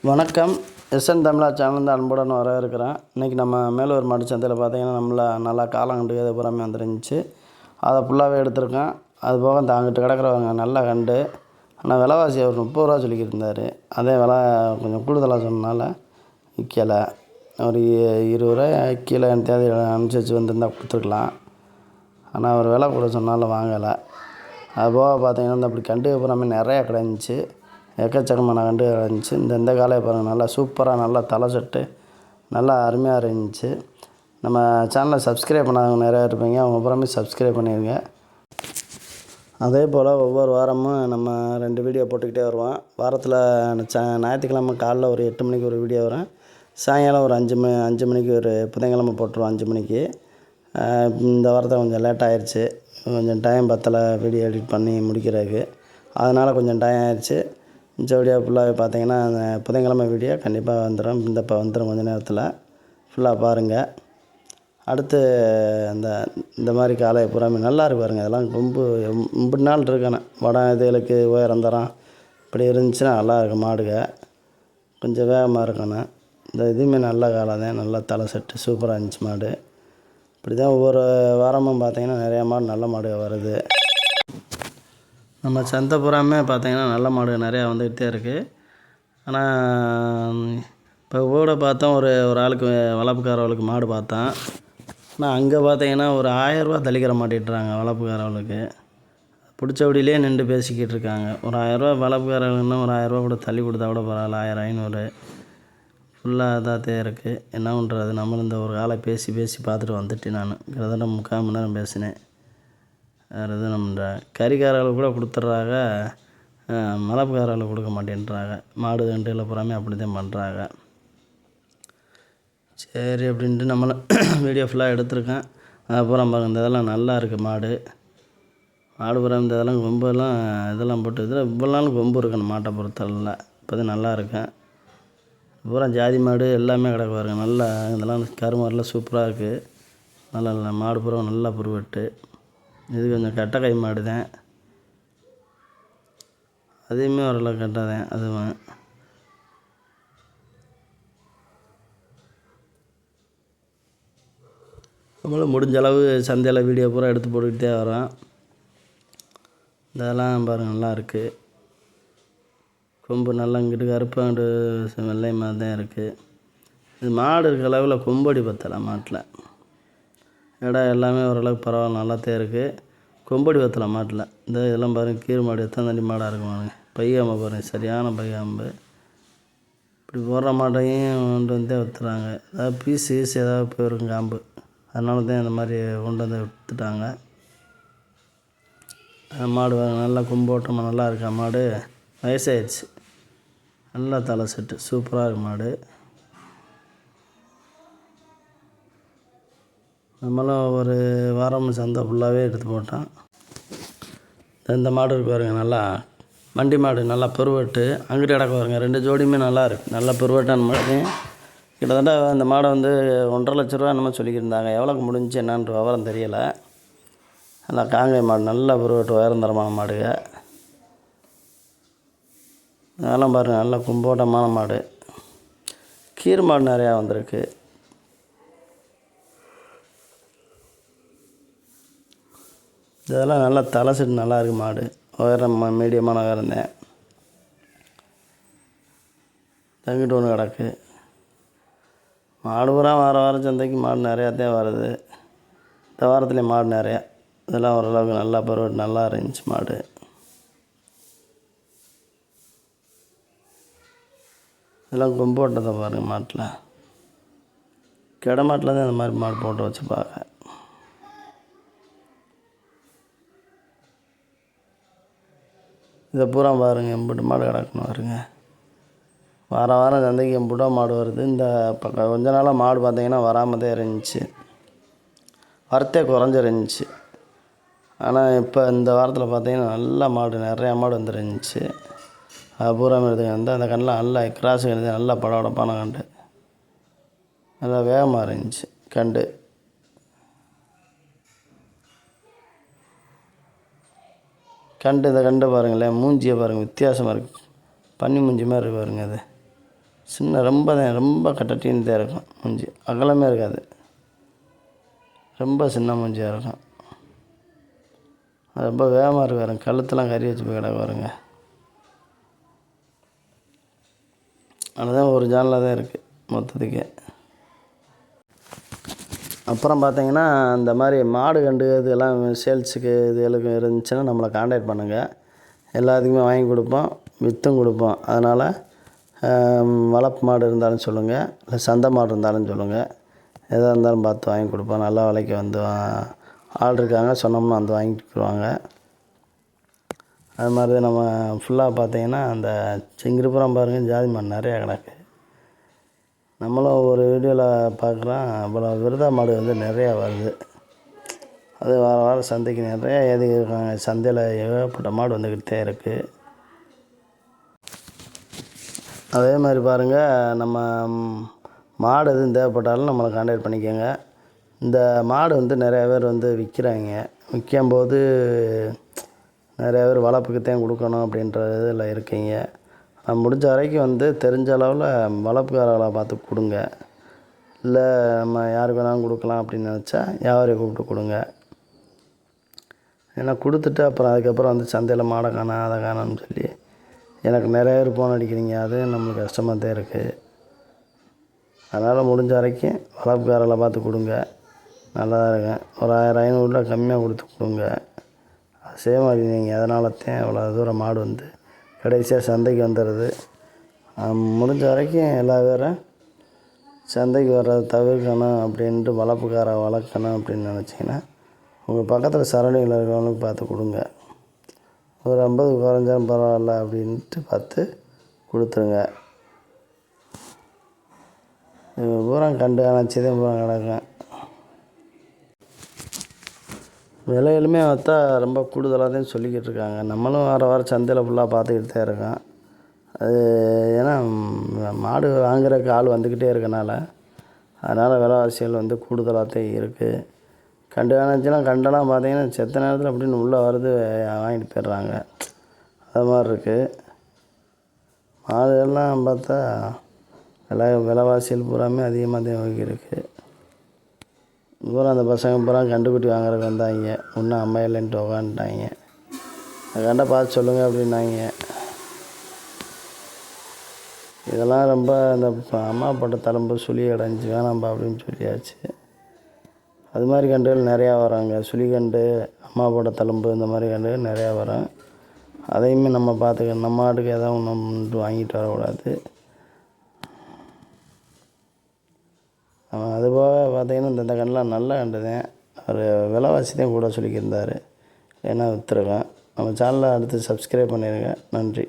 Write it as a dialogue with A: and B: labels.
A: வணக்கம். எஸ்என் தமிழா சேனல் அன்புடன் வரவேற்கிறேன். இன்றைக்கி நம்ம மேலூர் மாட்டு சந்தையில் பார்த்திங்கன்னா நல்லா காலங்கண்டு அது புறமே வந்துருந்துச்சு. அதை ஃபுல்லாகவே எடுத்திருக்கேன். அது போக அங்கிட்டு கிடக்கிறவங்க நல்ல கண்டு. ஆனால் விலைவாசி அவர் 30 ரூபா சொல்லிக்கிட்டு இருந்தார். அதே விலை கொஞ்சம் கூடுதலாக சொன்னனால விற்கலை. ஒரு 20 ரூபா கீழே தேதி அனுசரித்து வந்திருந்தால் கொடுத்துருக்கலாம். ஆனால் அவர் விலை கூட சொன்னாலும் வாங்கலை. அது போக பார்த்திங்கன்னா அப்படி கண்டு புறமே நிறையா கிடந்துச்சு. எக்கச்சக்கமான கண்டு இருந்துச்சு. இந்த காலையை பாருங்கள், நல்லா சூப்பராக நல்லா தலை செட்டு நல்லா அருமையாக இருந்துச்சு. நம்ம சேனலை சப்ஸ்கிரைப் பண்ணாதவங்க நிறையா இருப்பீங்க, அவங்க அப்புறமே சப்ஸ்கிரைப் பண்ணிடுங்க. அதே போல் ஒவ்வொரு வாரமும் நம்ம 2 வீடியோ போட்டுக்கிட்டே வருவோம். வாரத்தில் ஞாயிற்றுக்கிழமை காலைல ஒரு 8 மணிக்கு ஒரு வீடியோ வரும். சாயங்காலம் ஒரு 5 மணிக்கு ஒரு புதன்கிழமை போட்டுருவோம் 5 மணிக்கு. இந்த வாரத்தை கொஞ்சம் லேட் ஆகிடுச்சு. கொஞ்சம் டைம் பத்தலை வீடியோ எடிட் பண்ணி முடிக்கிறதுக்கு. அதனால் கொஞ்சம் டைம் ஆகிடுச்சு. இந்த வீடியோ ஃபுல்லாக பார்த்தீங்கன்னா அந்த புதன்கிழமை வீடியோ கண்டிப்பாக வந்துடும். இப்போ வந்துடும் கொஞ்சம் நேரத்தில். ஃபுல்லாக பாருங்கள். அடுத்து இந்த மாதிரி காலை புறாமே நல்லா இருக்கு பாருங்கள். அதெல்லாம் கொம்பு இப்படி நாள் இருக்கணும். வடம் இதுகளுக்கு உயரம் தரம் இப்படி இருந்துச்சுன்னா நல்லாயிருக்கும். மாடுக கொஞ்சம் வேகமாக இருக்கணும். இதுவுமே நல்ல காலை தான். நல்லா தலை செட்டு சூப்பராக இருந்துச்சு மாடு. இப்படி தான் ஒவ்வொரு வாரமும் பார்த்திங்கன்னா நிறையா மாடு நல்ல மாடு வருது. நம்ம சந்தை புறாமே பார்த்திங்கன்னா நல்ல மாடு நிறையா வந்துக்கிட்டே இருக்குது. ஆனால் இப்போ கூட பார்த்தோம், ஒரு ஆளுக்கு வளர்ப்புக்காரவளுக்கு மாடு பார்த்தேன். ஆனால் அங்கே பார்த்திங்கன்னா ஒரு 1000 ரூபா தள்ளிக்கிற மாட்டேன்றாங்க வளர்ப்புக்காரவளுக்கு. பிடிச்ச வழியிலே நின்று பேசிக்கிட்டு இருக்காங்க. ஒரு 1000 ரூபா வளர்ப்புக்காரவளுக்குன்னா ஒரு 1000 ரூபா கூட தள்ளி கொடுத்தா கூட பரவாயில்ல. 1000 500 ஃபுல்லாக இதாகத்தே இருக்குது. என்ன பண்ணுறது, நம்மளும் இந்த ஒரு காலை பேசி பார்த்துட்டு வந்துட்டேன். நான் கிட்டத்தட்ட 3/4 மணி நேரம் பேசினேன். வேறு எதுவும் நம்ம கறிக்காரர்களுக்கு கூட கொடுத்துட்றாங்க, மலப்புக்காரர்களுக்கு கொடுக்க மாட்டேன்றாங்க. மாடு கண்டுகளை புறாமே அப்படி தான் பண்ணுறாங்க. சரி அப்படின்ட்டு நம்மளும் வீடியோ ஃபுல்லாக எடுத்திருக்கேன். அதுக்கப்புறம் பாருங்கள், இந்த இதெல்லாம் நல்லா இருக்குது மாடு புறம். இந்த இதெல்லாம் கொம்பெல்லாம் இதெல்லாம் போட்டு இதில் இவ்வளோ நாள் கொம்பு இருக்கணும் மாட்டை பொறுத்தவரையில். இப்போ தான் நல்லா இருக்கேன். பூரா ஜாதி மாடு எல்லாமே கிடக்கு பாருங்க. நல்லா இதெல்லாம் கருமாரெலாம் சூப்பராக இருக்குது. நல்லா மாடு பூரா நல்லா புருவெட்டு. இது கொஞ்சம் கட்டை கை மாடு தான். அதையுமே ஓரளவு கட்டை தான் அதுவும். நம்மளும் முடிஞ்ச அளவு சந்தையில் வீடியோ பூரா எடுத்து போட்டுக்கிட்டே வரோம். இதெல்லாம் பாருங்கள் நல்லா இருக்குது. கொம்பு நல்லா இங்கிட்டு கருப்பாண்டு வெள்ளை மாதிரி தான் இருக்குது. இது மாடு இருக்க அளவில் கொம்படி பத்தலை மாட்டில். இடம் எல்லாமே ஓரளவுக்கு பரவாயில்ல நல்லாத்தான் இருக்குது. கொம்படி பத்தலை மாட்டில். இதெல்லாம் பாருங்கள், கீரை மாடு எத்தனை தண்ணி மாடாக இருக்கும் பாருங்கள். பையாம்பு பாருங்கள், சரியான பையாம்பு. இப்படி போடுற மாட்டையும் கொண்டு வந்து விற்றுறாங்க. ஏதாவது பீஸு ஏதாவது போயிருக்கும் காம்பு, அதனால தான் இந்த மாதிரி கொண்டு வந்து விற்றுட்டாங்க. மாடு நல்லா கொம்போட்டமாக நல்லா இருக்கா மாடு. வயசாகிடுச்சு. நல்லா தலை செட்டு சூப்பராக இருக்கு மாடு. நம்மளும் ஒரு வாரம் சந்தை ஃபுல்லாகவே எடுத்து போட்டோம். இந்த மாடு இருக்கு பாருங்க, நல்லா வண்டி மாடு, நல்லா பெருவெட்டு. அங்கிட்டு கிடக்க பாருங்க, 2 ஜோடியுமே நல்லா இருக்குது. நல்லா பெருவெட்டான மாடு. கிட்டத்தட்ட அந்த மாடை வந்து 1,50,000 லட்ச ரூபா என்னமோ சொல்லிக்கிட்டு இருந்தாங்க. எவ்வளோக்கு முடிஞ்சு என்னான்ற விவரம் தெரியலை. நல்லா காங்கை மாடு, நல்லா பெருவெட்டு உயரம் தரமான மாடுங்க. அதெல்லாம் பாருங்கள், நல்லா கும்போட்டமான மாடு. கீர் மாடு நிறையா வந்திருக்கு. இதெல்லாம் நல்லா தலை செட்டு நல்லா இருக்குது மாடு. உயரம் மீடியமான உயரம் தான். தங்கிட்டு ஒன்று கிடக்கு. மாடு பூரா வாரம் சந்தைக்கு மாடு நிறையா தான் வருது. இந்த வாரத்துலேயும் மாடு நிறையா. இதெல்லாம் ஓரளவுக்கு நல்லா பருவட்டு நல்லா இருந்துச்சு மாடு. இதெல்லாம் கொம்பு ஓட்டத்தை பாருங்கள் மாட்டில். கிட மாட்டில் தான் இந்த மாதிரி மாடு போட்டு வச்சுப்பாங்க. இதை பூரா பாருங்கள், எம்பிட்டு மாடு கிடக்கணும் பாருங்க. வாரம் சந்தைக்கு எம்பிட்டோ மாடு வருது. இந்த பக்கம் கொஞ்ச நாளாக மாடு பார்த்திங்கன்னா வராமல் தான் இருந்துச்சு. வரத்தே குறைஞ்சிருந்துச்சு. ஆனால் இப்போ இந்த வாரத்தில் பார்த்திங்கன்னா நல்ல மாடு, நிறையா மாடு வந்துருந்துச்சு. அது பூரா எடுத்துக்க அந்த கண்ணெலாம் நல்லா கிராஸு கண்டு, நல்லா படபடப்பான கண்டு, நல்லா வேகமாக இருந்துச்சு கண்டு. இந்த கண்டு பாருங்களேன், மூஞ்சியை பாருங்கள், வித்தியாசமாக இருக்குது. பன்னி மூஞ்சி மாதிரி இருக்கு பாருங்கள். அது சின்ன ரொம்ப கட்டட்டின்னு தான் இருக்கும் மூஞ்சி, அகலமே இருக்காது, ரொம்ப சின்ன மூஞ்சியாக இருக்கும். ரொம்ப வேகமாக இருக்கு பாருங்க, கழுத்தெல்லாம் கறி வச்சு போய் கிடக்கு பாருங்க. அதுதான் ஒரு ஜானில் தான் இருக்குது மொத்தத்துக்கே. அப்புறம் பார்த்தீங்கன்னா இந்த மாதிரி மாடு கண்டு இதெல்லாம் சேல்ஸுக்கு இதுகளுக்கு இருந்துச்சுன்னா நம்மளை காண்டாக்ட் பண்ணுங்கள். எல்லாத்துக்குமே வாங்கி கொடுப்போம், விற்றும் கொடுப்போம். அதனால் வளர்ப்பு மாடு இருந்தாலும் சொல்லுங்கள், இல்லை சந்தை மாடு இருந்தாலும் சொல்லுங்கள், எதாக இருந்தாலும் பார்த்து வாங்கி கொடுப்போம். நல்ல விலைக்கு வந்து ஆள் இருக்காங்க, சொன்னோம்னா வந்து வாங்கிக்குவாங்க. அது மாதிரி நம்ம ஃபுல்லாக பார்த்தீங்கன்னா அந்த செங்கிருப்புறம் பாருங்கள், ஜாதி மாடு நிறையா கிடக்கு. நம்மளும் ஒரு வீடியோவில் பார்க்குறோம், அப்புறம் விரதா மாடு வந்து நிறையா வருது. அது வாரம் சந்தைக்கு நிறையா இருக்காங்க. சந்தையில் ஏகப்பட்ட மாடு வந்துக்கிட்டே இருக்குது. அதே மாதிரி பாருங்கள், நம்ம மாடு எதுவும் தேவைப்பட்டாலும் நம்மளை கான்டாக்ட் பண்ணிக்கோங்க. இந்த மாடு வந்து நிறையா பேர் வந்து விற்கிறாங்க. விற்கும்போது நிறையா பேர் வளர்ப்புக்குத்தான் கொடுக்கணும் அப்படின்ற இதில் இருக்கீங்க. முடிஞ்ச வரைக்கும் வந்து தெரிஞ்ச அளவில் வளர்ப்புக்காரர்களை பார்த்து கொடுங்க. இல்லை நம்ம யாருக்கு வேணாலும் கொடுக்கலாம் அப்படின்னு நினச்சா வியாபாரியை கூப்பிட்டு கொடுங்க. ஏன்னா கொடுத்துட்டு அப்புறம் அதுக்கப்புறம் வந்து சந்தையில் மாடை காணோம் அதை காணோம்னு சொல்லி எனக்கு நிறைய பேர் ஃபோன் அடிக்கிறீங்க, அது நம்மளுக்கு கஷ்டமாக தான் இருக்குது. அதனால் முடிஞ்ச வரைக்கும் வளர்ப்புக்காரர்களை பார்த்து கொடுங்க, நல்லா தான் இருக்கும். ஒரு 1000-500 கம்மியாக கொடுத்து கொடுங்க. அது செய்ய மாட்டேங்கிறீங்க, அதனால தான் அவ்வளோ தூரம் மாடு வந்து கடைசியாக சந்தைக்கு வந்துடுது. முடிஞ்ச வரைக்கும் எல்லா பேரும் சந்தைக்கு வர்றதை தவிர்க்கணும் அப்படின்ட்டு வளர்ப்புக்கார வளர்க்கணும் அப்படின்னு நினச்சிங்கன்னா உங்கள் பக்கத்தில் சரௌண்டிங்கில் இருக்கிறவங்களுக்கு பார்த்து கொடுங்க. ஒரு 50 குறைஞ்சாலும் பரவாயில்ல அப்படின்ட்டு பார்த்து கொடுத்துருங்க. பூரா கண்டு அணைச்சதே பூரா கிடக்கும். விலைகளுமே பார்த்தா ரொம்ப கூடுதலாக தான் சொல்லிக்கிட்டு இருக்காங்க. நம்மளும் வாரம் சந்தையில் ஃபுல்லாக பார்த்துக்கிட்டு தான் இருக்கோம். அது ஏன்னா மாடு வாங்குறதுக்கு ஆள் வந்துக்கிட்டே இருக்கனால அதனால் விலைவாசிகள் வந்து கூடுதலாக தான் இருக்குது. கண்டு காணிச்சுன்னா கண்டெல்லாம் பார்த்தீங்கன்னா செத்த நேரத்தில் அப்படின்னு உள்ளே வருது, வாங்கிட்டு போயிடுறாங்க. அது மாதிரி இருக்குது. மாடுகள்லாம் பார்த்தா விலைவாசிகள் பூராமே அதிகமாக தான் இருக்குது. பூரா அந்த பசங்க பூரா கண்டுக்குட்டி வாங்குறதுக்கு வந்தாங்க, இன்னும் அம்மா இல்லைன்ட்டு உக்காந்துட்டாங்க. அதை கண்டா பார்த்து சொல்லுங்கள் அப்படின்னாங்க. இதெல்லாம் ரொம்ப இந்த அம்மா போட்ட தழும்பு சுழி அடைஞ்சி வேணாம்பா அப்படின்னு சொல்லியாச்சு. அது மாதிரி கண்டுகள் நிறையா வராங்க. சுழிகண்டு, அம்மா போட்ட தழும்பு, இந்த மாதிரி கண்டுகள் நிறையா வரும். அதையுமே நம்ம பார்த்துக்கணும். நம்ம ஆட்டுக்கு எதாவது ஒன்று வாங்கிட்டு வரக்கூடாது. அதுபோக பார்த்திங்கன்னா இந்த கண்டெலாம் நல்ல கண்டு தான். ஒரு விலைவாசி தான் கூட சொல்லிக்கிருந்தார், ஏன்னா விற்றுருக்கேன். நம்ம சேனலை அடுத்து சப்ஸ்கிரைப் பண்ணிடுங்க. நன்றி.